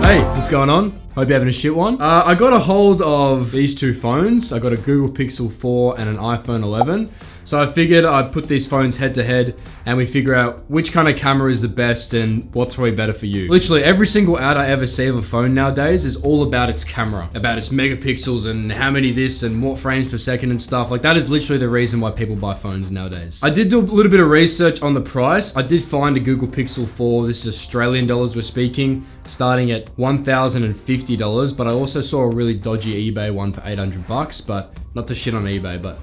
Hey, what's going on? Hope you're having a shit one. I got a hold of these two phones. I got a Google Pixel 4 and an iPhone 11. So I figured I'd put these phones head to head and we figure out which kind of camera is the best and what's probably better for you. Literally every single ad I ever see of a phone nowadays is all about its camera, about its megapixels and how many this and what frames per second and stuff. Like that is literally the reason why people buy phones nowadays. I did do a little bit of research on the price. I did find a Google Pixel 4, this is Australian dollars we're speaking, starting at $1,050, but I also saw a really dodgy eBay one for 800 bucks, but not to shit on eBay, but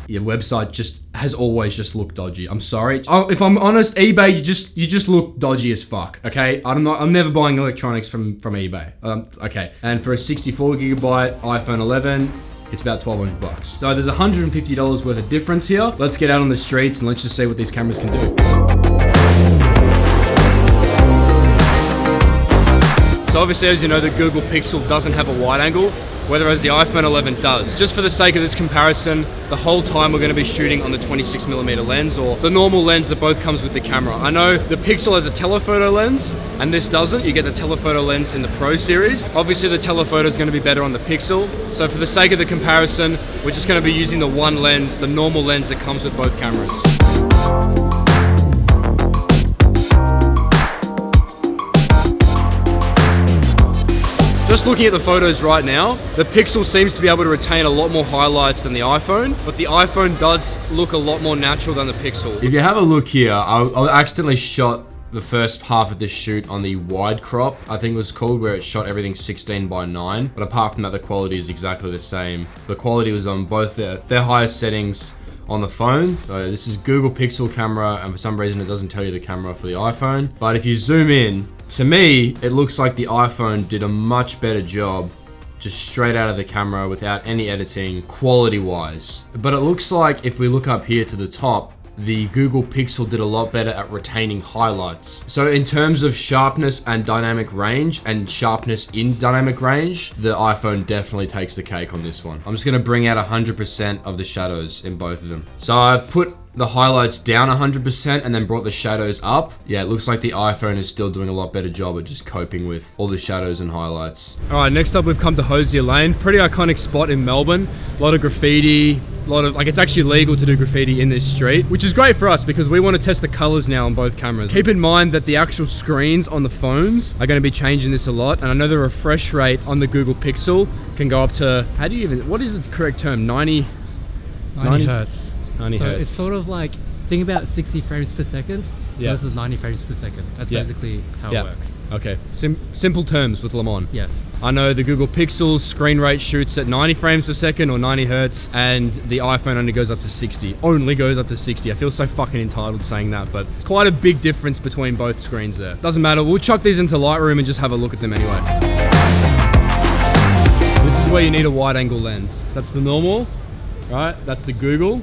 your website just has always just looked dodgy. I'm sorry. If I'm honest, eBay, you just look dodgy as fuck. Okay, I'm never buying electronics from eBay. Okay, and for a 64 gigabyte iPhone 11, it's about 1,200 bucks. So there's $150 worth of difference here. Let's get out on the streets and let's just see what these cameras can do. So obviously, as you know, the Google Pixel doesn't have a wide angle, whereas the iPhone 11 does. Just for the sake of this comparison, the whole time we're going to be shooting on the 26mm lens, or the normal lens that both comes with the camera. I know the Pixel has a telephoto lens, and this doesn't. You get the telephoto lens in the Pro series. Obviously, the telephoto is going to be better on the Pixel. So for the sake of the comparison, we're just going to be using the one lens, the normal lens that comes with both cameras. Just looking at the photos right now, the Pixel seems to be able to retain a lot more highlights than the iPhone, but the iPhone does look a lot more natural than the Pixel. If you have a look here, I accidentally shot the first half of this shoot on the wide crop, I think it was called, where it shot everything 16:9. But apart from that, the quality is exactly the same. The quality was on both their highest settings on the phone. So this is Google Pixel camera, and for some reason it doesn't tell you the camera for the iPhone. But if you zoom in, to me, it looks like the iPhone did a much better job just straight out of the camera without any editing, quality-wise. But it looks like if we look up here to the top, the Google Pixel did a lot better at retaining highlights. So in terms of sharpness and dynamic range, and sharpness in dynamic range, the iPhone definitely takes the cake on this one. I'm just gonna bring out 100% of the shadows in both of them. So I've put the highlights down 100% and then brought the shadows up. Yeah, it looks like the iPhone is still doing a lot better job at just coping with all the shadows and highlights. All right, next up we've come to Hosier Lane. Pretty iconic spot in Melbourne. A lot of graffiti, it's actually legal to do graffiti in this street, which is great for us because we want to test the colors now on both cameras. Keep in mind that the actual screens on the phones are going to be changing this a lot, and I know the refresh rate on the Google Pixel can go up to, what is the correct term? 90 hertz. 90 so hertz. It's sort of like, think about 60 frames per second versus 90 frames per second. That's basically how it works. Okay, simple terms with Lamont. Yes. I know the Google Pixel's screen rate shoots at 90 frames per second or 90 hertz, and the iPhone only goes up to 60. Only goes up to 60. I feel so fucking entitled saying that, but it's quite a big difference between both screens there. Doesn't matter, we'll chuck these into Lightroom and just have a look at them anyway. This is where you need a wide angle lens. So that's the normal, right? That's the Google.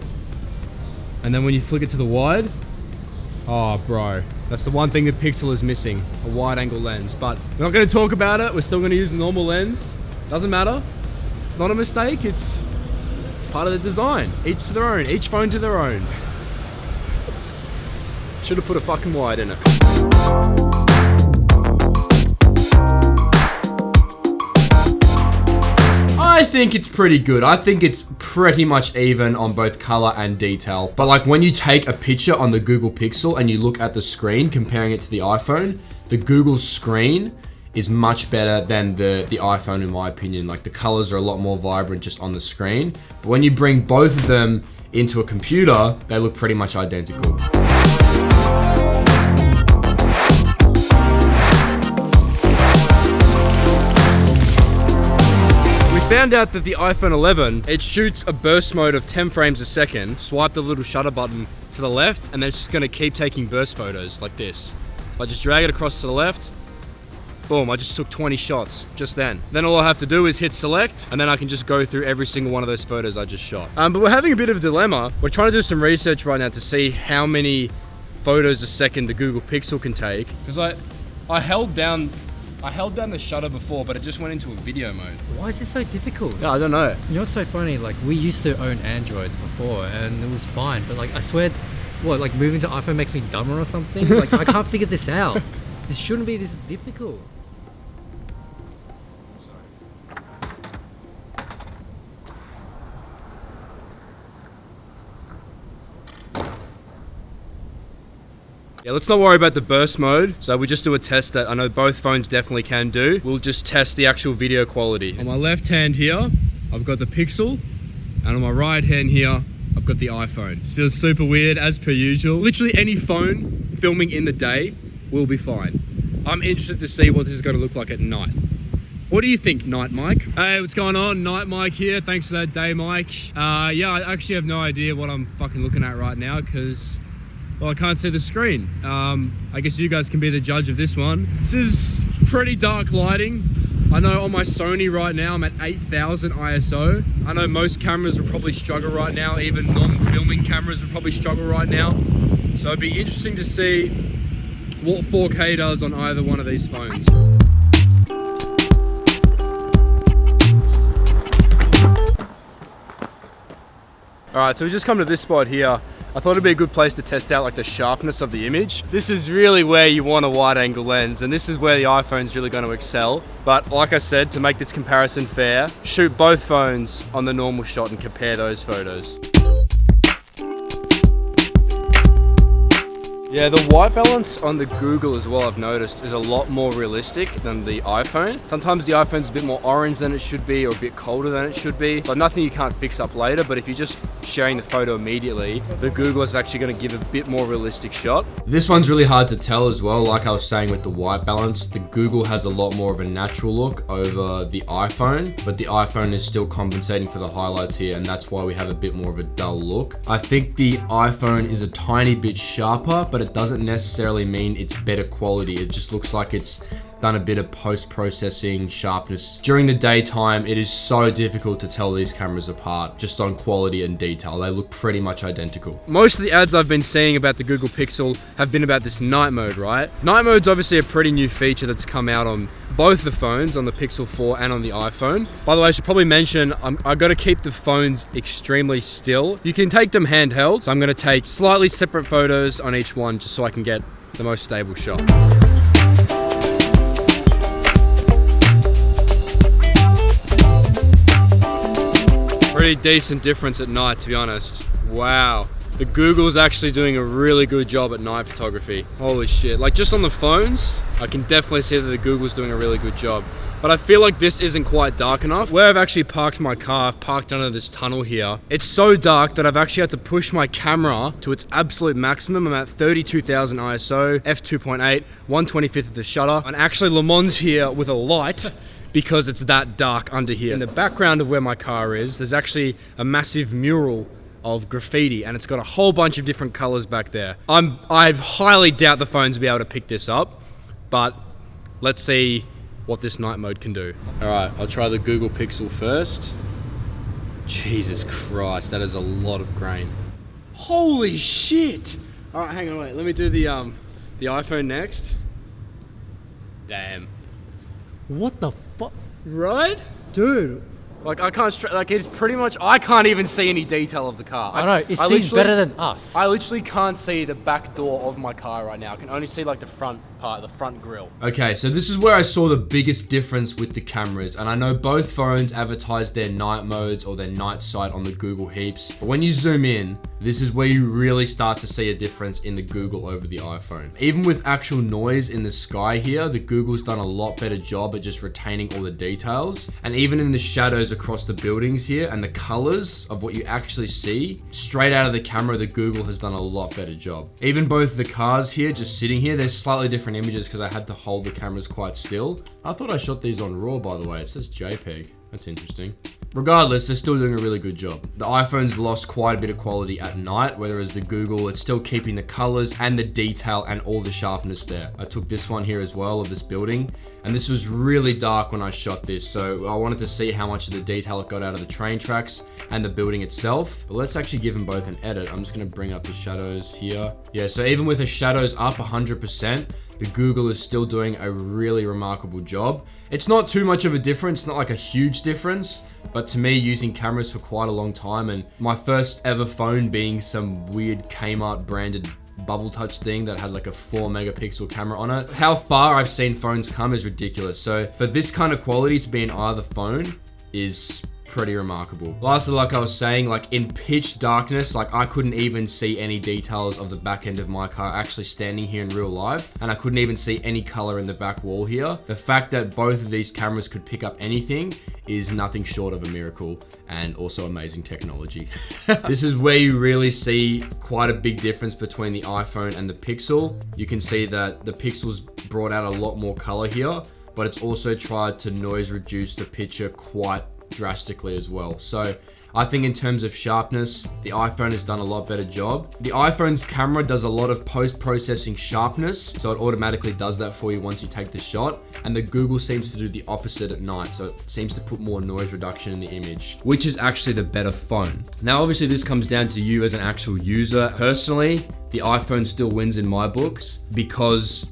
And then when you flick it to the wide, oh bro, that's the one thing the Pixel is missing, a wide angle lens. But we're not gonna talk about it, we're still gonna use the normal lens. Doesn't matter, it's not a mistake, it's part of the design. Each to their own, each phone to their own. Should have put a fucking wide in it. I think it's pretty good. I think it's pretty much even on both color and detail. But like when you take a picture on the Google Pixel and you look at the screen, comparing it to the iPhone, the Google screen is much better than the iPhone in my opinion. Like the colors are a lot more vibrant just on the screen. But when you bring both of them into a computer, they look pretty much identical. Found out that the iPhone 11, it shoots a burst mode of 10 frames a second. Swipe the little shutter button to the left, and then it's just gonna keep taking burst photos like this. If I just drag it across to the left, boom, I just took 20 shots just then. Then all I have to do is hit select, and then I can just go through every single one of those photos I just shot. But we're having a bit of a dilemma. We're trying to do some research right now to see how many photos a second the Google Pixel can take. Because I held down the shutter before, but it just went into a video mode. Why is this so difficult? Yeah, I don't know. You know what's so funny? Like, we used to own Androids before, and it was fine. But like, I swear, like moving to iPhone makes me dumber or something? Like, I can't figure this out. This shouldn't be this difficult. Yeah, let's not worry about the burst mode. So we just do a test that I know both phones definitely can do. We'll just test the actual video quality. On my left hand here, I've got the Pixel, and on my right hand here, I've got the iPhone. This feels super weird as per usual. Literally any phone filming in the day will be fine. I'm interested to see what this is going to look like at night. What do you think, Night Mike? Hey, what's going on? Night Mike here. Thanks for that, Day Mike. Yeah, I actually have no idea what I'm fucking looking at right now because, well, I can't see the screen. I guess you guys can be the judge of this one. This is pretty dark lighting. I know on my Sony right now, I'm at 8,000 ISO. I know most cameras will probably struggle right now. Even non-filming cameras will probably struggle right now. So it'd be interesting to see what 4K does on either one of these phones. Alright, so we just come to this spot here. I thought it'd be a good place to test out like the sharpness of the image. This is really where you want a wide angle lens, and this is where the iPhone's really going to excel. But like I said, to make this comparison fair, shoot both phones on the normal shot and compare those photos. Yeah, the white balance on the Google as well, I've noticed, is a lot more realistic than the iPhone. Sometimes the iPhone's a bit more orange than it should be, or a bit colder than it should be. So nothing you can't fix up later, but if you're just sharing the photo immediately, the Google is actually going to give a bit more realistic shot. This one's really hard to tell as well, like I was saying with the white balance. The Google has a lot more of a natural look over the iPhone, but the iPhone is still compensating for the highlights here, and that's why we have a bit more of a dull look. I think the iPhone is a tiny bit sharper, but it doesn't necessarily mean it's better quality. It just looks like it's done a bit of post-processing sharpness. During the daytime, it is so difficult to tell these cameras apart just on quality and detail. They look pretty much identical. Most of the ads I've been seeing about the Google Pixel have been about this night mode, right? Night mode's obviously a pretty new feature that's come out on both the phones, on the Pixel 4 and on the iPhone. By the way, I should probably mention, I've got to keep the phones extremely still. You can take them handheld, so I'm going to take slightly separate photos on each one just so I can get the most stable shot. Pretty decent difference at night, to be honest. Wow. The Google's actually doing a really good job at night photography. Holy shit. Like, just on the phones, I can definitely see that the Google's doing a really good job. But I feel like this isn't quite dark enough. Where I've actually parked my car, I've parked under this tunnel here. It's so dark that I've actually had to push my camera to its absolute maximum. I'm at 32,000 ISO, f2.8, 1/25th of the shutter. And actually Le Mans here with a light, because it's that dark under here. In the background of where my car is, there's actually a massive mural of graffiti, and it's got a whole bunch of different colors back there. I highly doubt the phones will be able to pick this up, but let's see what this night mode can do. All right, I'll try the Google Pixel first. Jesus Christ, that is a lot of grain. Holy shit! All right, hang on, wait. Let me do the iPhone next. Damn. What the fuck? Right? Dude. Like, I can't, like, it's pretty much, I can't even see any detail of the car. I know, it seems better than us. I literally can't see the back door of my car right now. I can only see, like, the front part, the front grille. Okay, so this is where I saw the biggest difference with the cameras. And I know both phones advertise their night modes or their night sight on the Google heaps. But when you zoom in, this is where you really start to see a difference in the Google over the iPhone. Even with actual noise in the sky here, the Google's done a lot better job at just retaining all the details. And even in the shadows across the buildings here and the colors of what you actually see, straight out of the camera, the Google has done a lot better job. Even both the cars here, just sitting here, there's slightly different images because I had to hold the cameras quite still. I thought I shot these on RAW, by the way. It says JPEG. That's interesting. Regardless, they're still doing a really good job. The iPhone's lost quite a bit of quality at night, whereas the Google, it's still keeping the colors and the detail and all the sharpness there. I took this one here as well of this building, and this was really dark when I shot this, so I wanted to see how much of the detail it got out of the train tracks and the building itself. But let's actually give them both an edit. I'm just gonna bring up the shadows here. Yeah, so even with the shadows up 100%, the Google is still doing a really remarkable job. It's not too much of a difference, not like a huge difference, but to me, using cameras for quite a long time, and my first ever phone being some weird Kmart branded bubble touch thing that had like a 4 megapixel camera on it. How far I've seen phones come is ridiculous. So for this kind of quality to be in either phone is pretty remarkable. Lastly, like I was saying, like in pitch darkness, like I couldn't even see any details of the back end of my car actually standing here in real life, and I couldn't even see any color in the back wall here. The fact that both of these cameras could pick up anything is nothing short of a miracle, and also amazing technology. This is where you really see quite a big difference between the iPhone and the Pixel. You can see that the Pixel's brought out a lot more color here, but it's also tried to noise reduce the picture quite drastically as well. So I think in terms of sharpness, the iPhone has done a lot better job. The iPhone's camera does a lot of post-processing sharpness, so it automatically does that for you once you take the shot. And the Google seems to do the opposite at night, so it seems to put more noise reduction in the image, which is actually the better phone. Now, obviously this comes down to you as an actual user. Personally, the iPhone still wins in my books because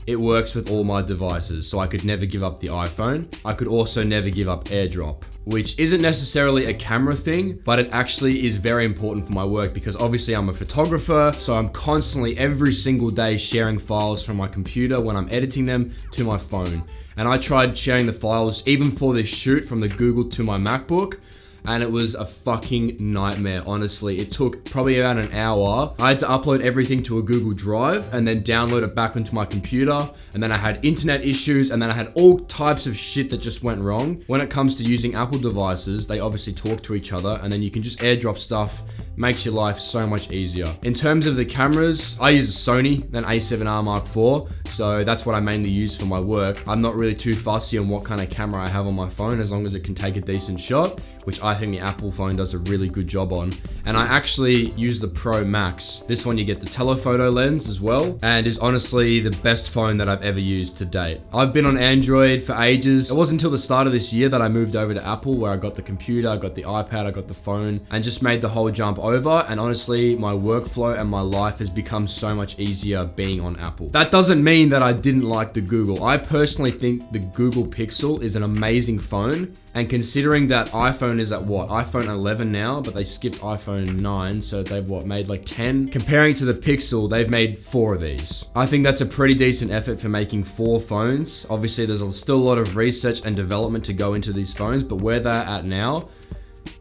it works with all my devices, so I could never give up the iPhone. I could also never give up AirDrop, which isn't necessarily a camera thing, but it actually is very important for my work because obviously I'm a photographer, so I'm constantly every single day sharing files from my computer when I'm editing them to my phone. And I tried sharing the files even for this shoot from the Google to my MacBook, and it was a fucking nightmare, honestly. It took probably about an hour. I had to upload everything to a Google Drive and then download it back onto my computer. And then I had internet issues, and then I had all types of shit that just went wrong. When it comes to using Apple devices, they obviously talk to each other, and then you can just AirDrop stuff. Makes your life so much easier. In terms of the cameras, I use a Sony, an A7R Mark IV, so that's what I mainly use for my work. I'm not really too fussy on what kind of camera I have on my phone as long as it can take a decent shot, which I think the Apple phone does a really good job on. And I actually use the Pro Max. This one you get the telephoto lens as well, and is honestly the best phone that I've ever used to date. I've been on Android for ages. It wasn't until the start of this year that I moved over to Apple, where I got the computer, I got the iPad, I got the phone, and just made the whole jump over. And honestly, my workflow and my life has become so much easier being on Apple. That doesn't mean that I didn't like the Google. I personally think the Google Pixel is an amazing phone. And considering that iPhone is at what? iPhone 11 now, but they skipped iPhone 9, so they've made like 10? Comparing to the Pixel, they've made 4 of these. I think that's a pretty decent effort for making 4 phones. Obviously, there's still a lot of research and development to go into these phones, but where they're at now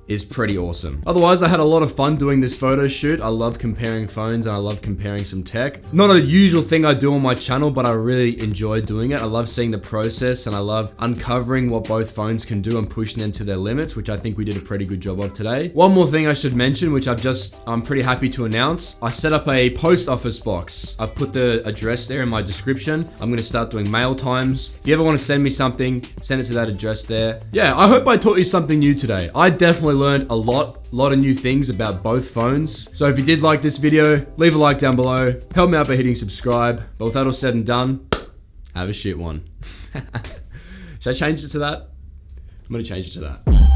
is pretty awesome. Otherwise, I had a lot of fun doing this photo shoot. I love comparing phones and I love comparing some tech. Not a usual thing I do on my channel, but I really enjoy doing it. I love seeing the process and I love uncovering what both phones can do and pushing them to their limits, which I think we did a pretty good job of today. One more thing I should mention, which I'm pretty happy to announce. I set up a post office box. I've put the address there in my description. I'm gonna start doing mail times. If you ever want to send me something, send it to that address there. Yeah, I hope I taught you something new today. I definitely learned a lot of new things about both phones. So if you did like this video, leave a like down below. Help me out by hitting subscribe. But with that all said and done, have a shit one. Should I change it to that? I'm gonna change it to that.